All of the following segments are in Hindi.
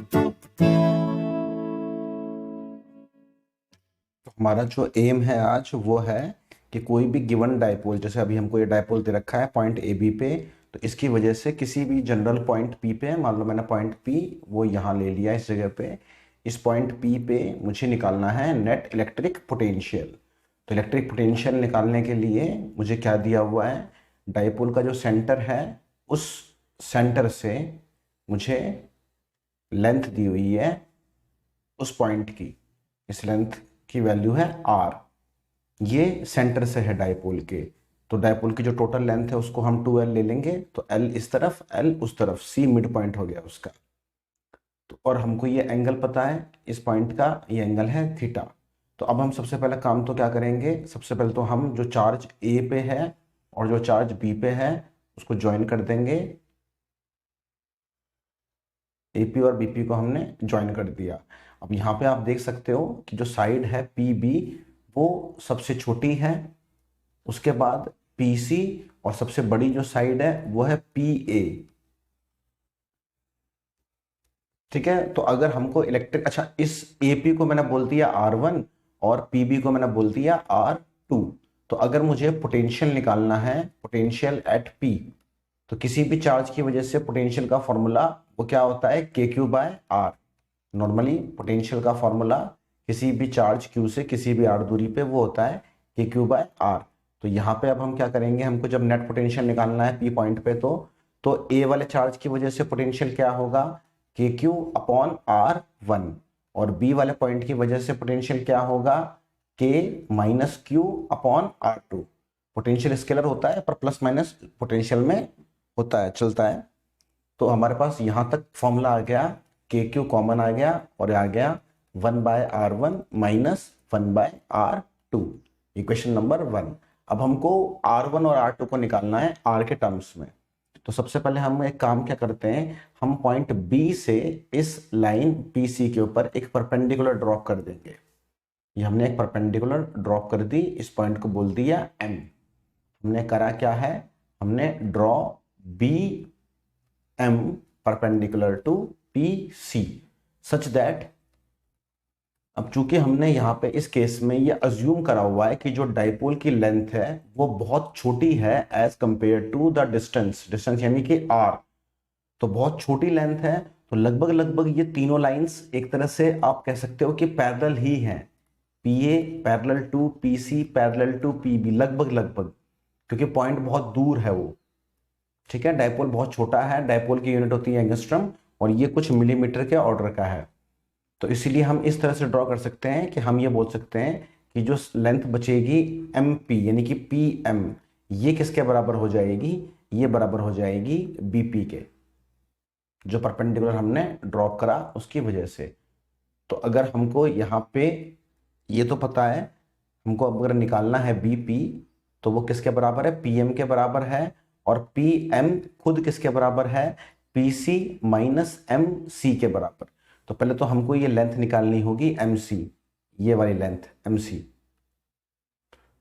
तो हमारा जो एम है आज वो है कि कोई भी गिवन डायपोल, जैसे अभी हमको ये डायपोल दे रखा है पॉइंट ए बी पे, तो इसकी वजह से किसी भी जनरल पॉइंट पी पे, मान लो मैंने पॉइंट पी वो यहाँ ले लिया इस जगह पे, इस पॉइंट पी पे मुझे निकालना है नेट इलेक्ट्रिक पोटेंशियल। तो इलेक्ट्रिक पोटेंशियल निकालने के लिए मुझे क्या दिया हुआ है, डायपोल का जो सेंटर है उस सेंटर से मुझे लेंथ दी हुई है उस पॉइंट की, इस लेंथ की वैल्यू है आर। ये सेंटर से है डायपोल के, तो डायपोल की जो टोटल लेंथ है उसको हम 2l ले लेंगे, तो l इस तरफ l उस तरफ, c मिड पॉइंट हो गया उसका। तो और हमको ये एंगल पता है इस पॉइंट का, ये एंगल है थीटा। तो अब हम सबसे पहले काम तो क्या करेंगे, सबसे पहले तो हम जो चार्ज a पे है और जो चार्ज b पे है उसको ज्वाइन कर देंगे। AP और BP को हमने ज्वाइन कर दिया। अब यहाँ पे आप देख सकते हो कि जो साइड है PB वो सबसे छोटी है, उसके बाद PC और सबसे बड़ी जो साइड है वो है PA। ठीक है, तो अगर हमको इलेक्ट्रिक, अच्छा इस AP को मैंने बोल दिया R1 और PB को मैंने बोल दिया R2। तो अगर मुझे पोटेंशियल निकालना है, पोटेंशियल एट P, तो किसी भी चार्ज की वजह से पोटेंशियल का फॉर्मूला वो क्या होता है, KQ/R। नॉर्मली पोटेंशियल का फॉर्मूला किसी भी चार्ज Q से किसी भी R दूरी पे वो होता है KQ/R। तो यहाँ पे अब हम क्या करेंगे, हमको जब नेट पोटेंशियल निकालना है P पॉइंट पे, तो A वाले चार्ज की वजह से पोटेंशियल क्या होगा, KQ/R1, और B वाले पॉइंट की वजह से पोटेंशियल क्या होगा, K-Q/R2। पोटेंशियल स्केलर होता है पर प्लस माइनस पोटेंशियल में होता है, चलता है। तो हमारे पास यहाँ तक फॉर्मूला आ गया, KQ कॉमन आ गया और आ गया 1/R1 minus 1/R2, equation number 1। अब हमको R1 और R2 को निकालना है R के टर्म्स में। तो सबसे पहले हम एक काम क्या करते हैं, हम पॉइंट B से इस लाइन PC के ऊपर एक परपेंडिकुलर ड्रॉप कर देंगे। ये हमने एक परपेंडिकुलर ड्रॉप कर दी, इस पॉइंट को बोल दिया M। हमने करा क्या है, हमने draw BM perpendicular to PC such that, अब चूंकि हमने यहाँ पे इस केस में ये अज्यूम करा हुआ है कि जो डाइपोल की लेंथ है वो बहुत छोटी है as compare to the distance, distance यानी कि R, तो बहुत छोटी लेंथ है। तो लगभग लगभग ये तीनों लाइंस एक तरह से आप कह सकते हो कि पैरेलल ही हैं, PA parallel to PC parallel to PB, लगभग लगभग, क्योंकि पॉइंट बहुत दूर है वो। ठीक है, डायपोल बहुत छोटा है, डायपोल की यूनिट होती है एंगस्ट्रम, और ये कुछ मिलीमीटर के ऑर्डर का है। तो इसीलिए हम इस तरह से ड्रॉ कर सकते हैं कि हम ये बोल सकते हैं कि जो लेंथ बचेगी MP यानी कि PM, ये किसके बराबर हो जाएगी, ये बराबर हो जाएगी BP के, जो परपेंडिकुलर हमने ड्रॉ करा उसकी वजह से। तो अगर हमको यहाँ पे ये तो पता है, हमको अब अगर निकालना है BP, तो वो किसके बराबर है, PM के बराबर है, और PM खुद किसके बराबर है, PC माइनस MC के बराबर। तो पहले तो हमको ये लेंथ निकालनी होगी MC, ये वाली लेंथ MC।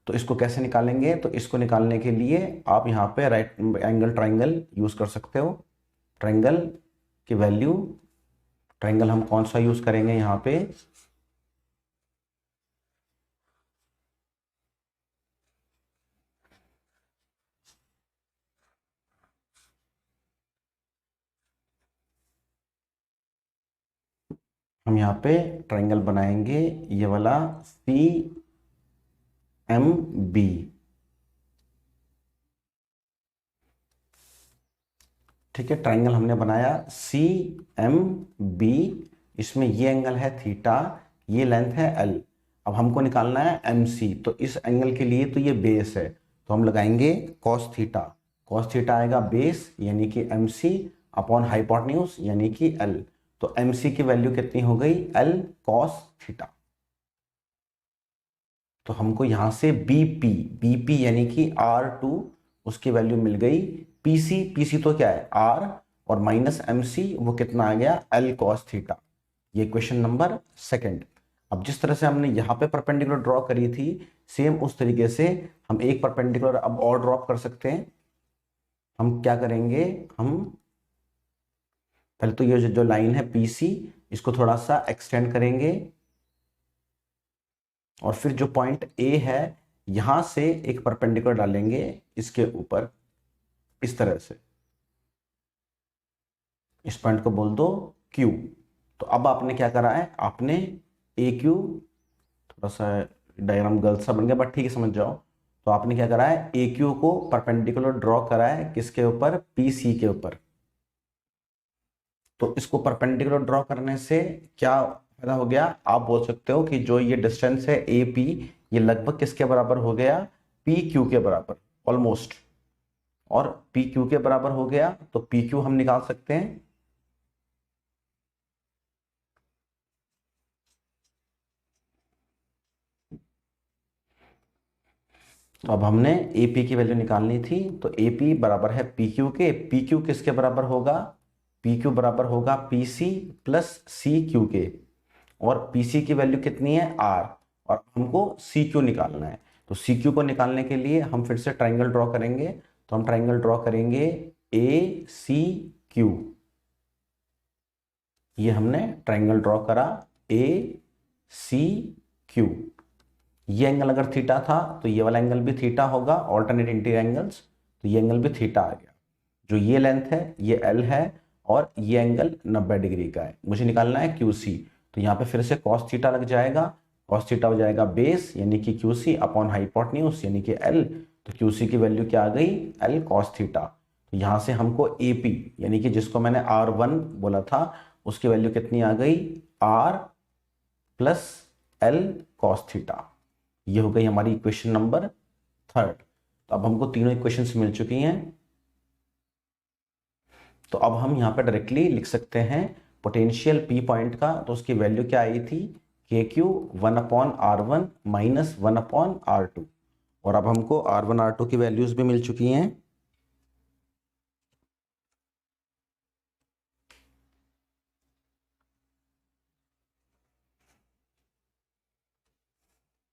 तो इसको कैसे निकालेंगे, तो इसको निकालने के लिए आप यहाँ पे राइट एंगल ट्राइंगल यूज कर सकते हो। ट्राइंगल की वैल्यू, ट्राइंगल हम कौन सा यूज करेंगे यहाँ पे, हम यहाँ पे ट्राइंगल बनाएंगे ये वाला CMB। ठीक है, ट्राइंगल हमने बनाया CMB, इसमें ये एंगल है थीटा, ये लेंथ है L। अब हमको निकालना है MC, तो इस एंगल के लिए तो ये बेस है, तो हम लगाएंगे कॉस थीटा। कॉस थीटा आएगा बेस यानी कि MC अपॉन हाइपोटेन्यूज यानी कि L। तो MC की वैल्यू कितनी हो गई, L कॉस थीटा। तो हमको यहां से BP यानी कि R2 उसकी वैल्यू मिल गई। PC तो क्या है R, और माइनस MC वो कितना आ गया, L cos थीटा। ये क्वेश्चन नंबर 2। अब जिस तरह से हमने यहाँ पे परपेंडिकुलर ड्रॉ करी थी, सेम उस तरीके से हम एक परपेंडिकुलर अब और ड्रॉप कर सकते हैं। हम क्या करेंगे, हम पहले तो ये जो लाइन है पीसी, इसको थोड़ा सा एक्सटेंड करेंगे और फिर जो पॉइंट ए है यहां से एक परपेंडिकुलर डालेंगे इसके ऊपर, इस तरह से। इस पॉइंट को बोल दो क्यू। तो अब आपने क्या करा है, आपने ए क्यू, थोड़ा सा डायग्राम गलत सा बन गया बट ठीक है, समझ जाओ। तो आपने क्या करा है, ए क्यू को परपेंडिकुलर ड्रॉ करा है किसके ऊपर, पी सी के ऊपर। तो इसको परपेंडिकुलर ड्रॉ करने से क्या फायदा हो गया, आप बोल सकते हो कि जो ये डिस्टेंस है ए पी, ये लगभग किसके बराबर हो गया, पी क्यू के बराबर, ऑलमोस्ट। और पी क्यू के बराबर हो गया तो पी क्यू हम निकाल सकते हैं। तो अब हमने ए पी की वैल्यू निकालनी थी, तो ए पी बराबर है पी क्यू के। पी क्यू किसके बराबर होगा, पी क्यू बराबर होगा P C plus C Q के। और पी सी की वैल्यू कितनी है, आर, और हमको सी क्यू निकालना है। तो सी क्यू को निकालने के लिए हम फिर से ट्राइंगल ड्रॉ करेंगे। तो हम ट्राइंगल ड्रॉ करेंगे ए सी क्यू। ये हमने ट्राइंगल ड्रॉ करा ए सी क्यू। ये एंगल अगर थीटा था तो ये वाला एंगल भी थीटा होगा, ऑल्टरनेट इंटीरियर एंगल्स। तो ये एंगल भी थीटा आ गया। जो ये लेंथ है ये एल है और ये एंगल 90 डिग्री का है। मुझे निकालना है क्यू सी। तो यहाँ पे फिर से कॉस थीटा लग जाएगा। कॉस थीटा हो जाएगा बेस यानी कि क्यू सी अपॉन हाइपोटेन्यूज यानी कि एल। तो क्यू सी की वैल्यू क्या आ गई, एल कॉस थीटा। तो यहाँ से हमको ए पी यानी कि जिसको मैंने आर वन बोला था उसकी वैल्यू कितनी आ गई, R plus L cos theta. ये हो गई हमारी इक्वेशन नंबर 3। तो अब हमको तीनों इक्वेशंस मिल चुकी हैं। तो अब हम यहाँ पे डायरेक्टली लिख सकते हैं पोटेंशियल पी पॉइंट का। तो उसकी वैल्यू क्या आई थी, के क्यू 1/r1 माइनस 1/r2। और अब हमको r1 r2 की वैल्यूज भी मिल चुकी हैं।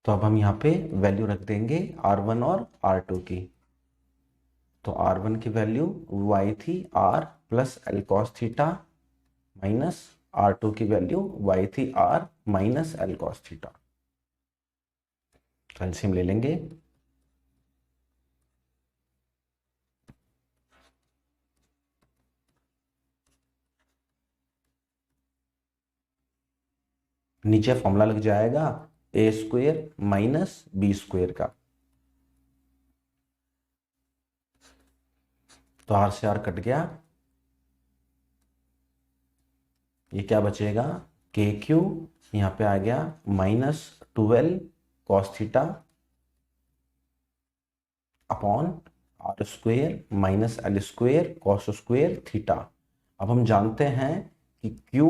तो अब हम यहाँ पे वैल्यू रख देंगे r1 और r2 की। तो r1 की वैल्यू वो आई थी r plus L cos theta minus r2 की वैल्यू y थी r minus L cos theta. तो एलसीएम ले लेंगे। नीचे फॉर्मूला लग जाएगा ए स्क्वेयर माइनस बी स्क्वेयर का। तो आर से आर कट गया, ये क्या बचेगा, के क्यू यहाँ पे आ गया minus 12 cos theta upon R square minus L square cos square theta. अब हम जानते हैं कि Q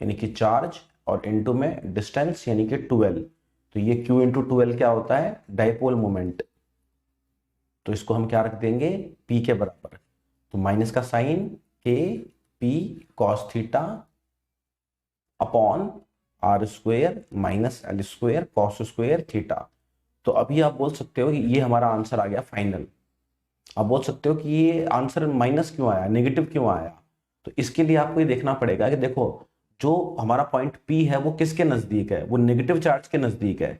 यानी कि चार्ज और इनटू में डिस्टेंस यानी कि 12। तो ये Q इंटू 12 क्या होता है, डाइपोल मोमेंट। तो इसको हम क्या रख देंगे, P के बराबर। तो माइनस का sign K P cos theta upon R square minus L square cos square theta. तो अभी आप बोल सकते हो कि ये हमारा आंसर आ गया फाइनल। आप बोल सकते हो कि ये आंसर माइनस क्यों आया, नेगेटिव क्यों आया। तो इसके लिए आपको ये देखना पड़ेगा कि देखो जो हमारा पॉइंट P है वो किसके नजदीक है, वो नेगेटिव चार्ज के नजदीक है,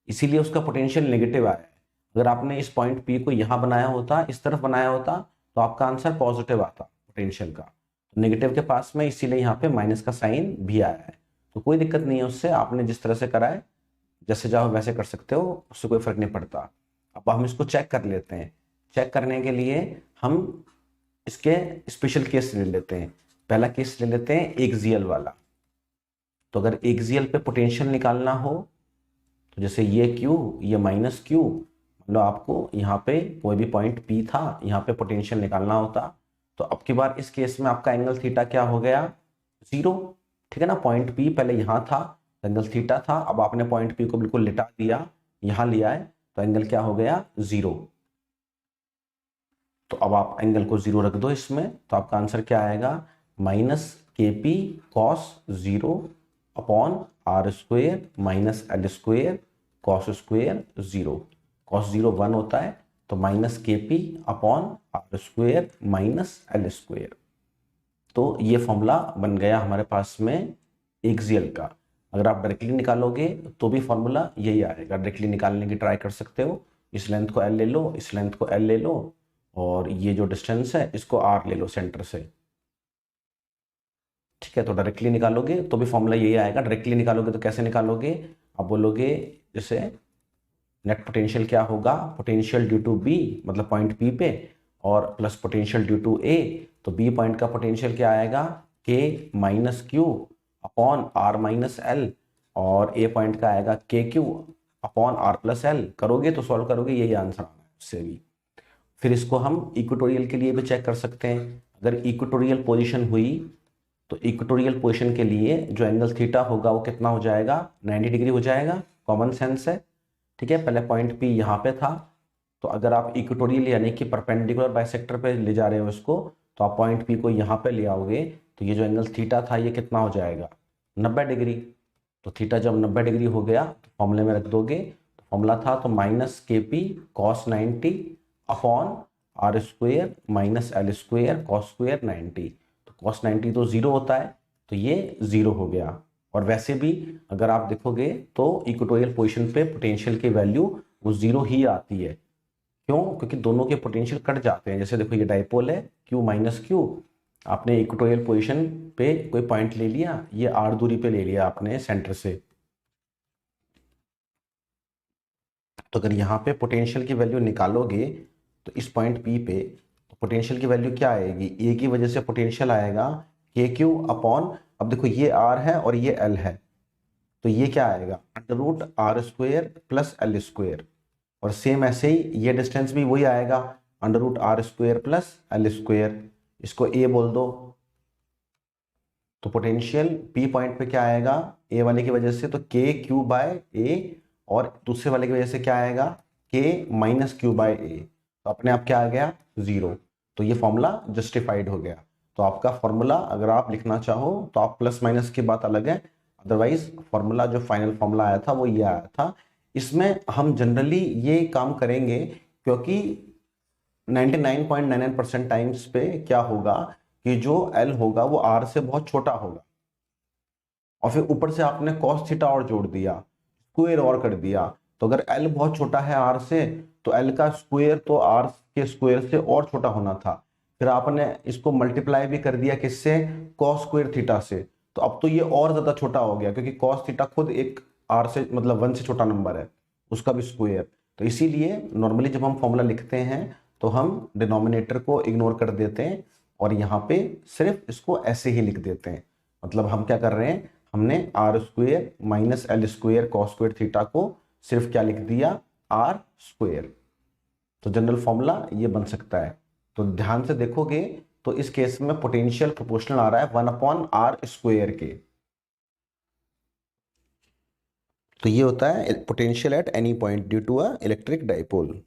इसीलिए उसका पोटेंशियल नेगेटिव आया है। अगर आपने इस पॉइंट P को यहां बनाया होता, इस तरफ बनाया होता, तो आपका आंसर पॉजिटिव आता पोटेंशियल का। नेगेटिव के पास में, इसीलिए यहाँ पे माइनस का साइन भी आया है। तो कोई दिक्कत नहीं है उससे, आपने जिस तरह से करा है जैसे चाहो वैसे कर सकते हो, उससे कोई फर्क नहीं पड़ता। अब हम इसको चेक कर लेते हैं। चेक करने के लिए हम इसके स्पेशल केस ले लेते हैं। पहला केस ले लेते हैं एक्सियल वाला। तो अगर एक्सियल पे पोटेंशियल निकालना हो तो जैसे ये Q ये माइनस Q, मतलब आपको यहाँ पे कोई भी पॉइंट P था, यहाँ पे पोटेंशियल निकालना होता। तो अब की बार इस केस में आपका एंगल थीटा क्या हो गया, 0। ठीक है ना, पॉइंट P पहले यहाँ था, एंगल थीटा था। अब आपने पॉइंट P को बिल्कुल लिटा दिया, यहाँ लिया है, तो एंगल क्या हो गया, 0। तो अब आप एंगल को 0 रख दो इसमें, तो आपका आंसर क्या आएगा, minus K P cos 0 upon R square minus L square cos square 0। Cos 0 1 होता है, तो minus K P upon R square minus L square. तो ये फॉर्मूला बन गया हमारे पास में एक्सियल का। अगर आप डायरेक्टली निकालोगे तो भी फॉर्मूला यही आएगा। डायरेक्टली निकालने की ट्राई कर सकते हो। इस लेंथ को एल ले लो, इस लेंथ को एल ले लो, और ये जो डिस्टेंस है इसको आर ले लो सेंटर से। ठीक है, तो डायरेक्टली निकालोगे तो भी फॉर्मूला यही आएगा। डायरेक्टली निकालोगे तो कैसे निकालोगे? आप बोलोगे जैसे नेट पोटेंशियल क्या होगा, पोटेंशियल ड्यू टू बी मतलब पॉइंट पी पे, और plus potential due to A. तो बी पॉइंट का पोटेंशियल क्या आएगा, K minus Q upon R minus L, और ए पॉइंट का आएगा K Q upon R plus L. करोगे तो सॉल्व करोगे यही आंसर आना है उससे भी। फिर इसको हम इक्वेटोरियल के लिए भी चेक कर सकते हैं। अगर इक्वेटोरियल पोजीशन हुई तो इक्वेटोरियल पोजीशन के लिए जो एंगल थीटा होगा वो कितना हो जाएगा, 90 डिग्री हो जाएगा। कॉमन सेंस है। ठीक है, पहले पॉइंट पी यहाँ पे था, तो अगर आप इक्वेटोरियल यानी कि परपेंडिकुलर बाइसेक्टर पे ले जा रहे हो इसको, तो आप पॉइंट पी को यहाँ पे ले आओगे तो ये जो एंगल थीटा था ये कितना हो जाएगा, 90 डिग्री। तो थीटा जब 90 डिग्री हो गया तो फॉर्मूले में रख दोगे। तो फॉर्मूला था तो minus K P cos 90 upon R square minus L square cos square 90। तो कॉस 90 तो जीरो होता है, तो ये जीरो हो गया। और वैसे भी अगर आप देखोगे तो इक्वेटोरियल पोजीशन पे पोटेंशियल की वैल्यू वो जीरो ही आती है। क्यों? क्योंकि दोनों के पोटेंशियल कट जाते हैं। जैसे देखो ये डाइपोल है Q माइनस क्यू, आपने इक्वेटोरियल पोजीशन पे कोई पॉइंट ले लिया, ये आर दूरी पे ले लिया आपने सेंटर से। तो अगर यहाँ पे पोटेंशियल की वैल्यू निकालोगे तो इस पॉइंट P पे तो पोटेंशियल की वैल्यू क्या आएगी, ए की वजह से पोटेंशियल आएगा के क्यू अपॉन, अब देखो ये आर है और ये एल है, तो ये क्या आएगा under root R square plus L square. और सेम ऐसे ही ये डिस्टेंस भी वही आएगा under root R square plus L square. इसको ए बोल दो। तो पोटेंशियल पी पॉइंट पे क्या आएगा, ए वाले की वजह से तो के क्यू बाय ए, और दूसरे वाले की वजह से क्या आएगा के माइनस क्यू बाय ए। तो अपने आप क्या आ गया, जीरो। तो ये फॉर्मूला जस्टिफाइड हो गया। तो आपका फॉर्मूला अगर आप लिखना चाहो तो आप प्लस माइनस की बात अलग है, अदरवाइज फॉर्मूला जो फाइनल फॉर्मूला आया था वो ये आया था। इसमें हम जनरली ये काम करेंगे क्योंकि 99.99% टाइम्स पे क्या होगा कि जो एल होगा वो आर से बहुत छोटा होगा, और फिर ऊपर से आपने कॉस थीटा और जोड़ दिया, स्क्वायर और कर दिया। तो अगर एल बहुत छोटा है आर से तो एल का स्क्वायर तो आर के स्क्वायर से और छोटा होना था। फिर आपने इसको मल्टीप्लाई भी कर दिया किससे, कॉस स्क्वायर थीटा से। तो अब तो ये और ज्यादा छोटा हो गया क्योंकि कॉस थीटा खुद एक आर से मतलब 1 से छोटा नंबर है, उसका भी स्क्वायर। तो इसीलिए नॉर्मली जब हम फॉर्मूला लिखते हैं तो हम डिनोमिनेटर को इग्नोर कर देते हैं और यहाँ पे सिर्फ इसको ऐसे ही लिख देते हैं। मतलब हम क्या कर रहे हैं, हमने R square minus L square cos square theta को सिर्फ क्या लिख दिया, आर स्क्वेयर। तो जनरल फॉर्मूला ये बन सकता है। तो ध्यान से देखोगे तो इस केस में पोटेंशियल प्रोपोर्शनल आ रहा है 1/r स्क्वेयर के। तो ये होता है potential at any point due to a electric dipole.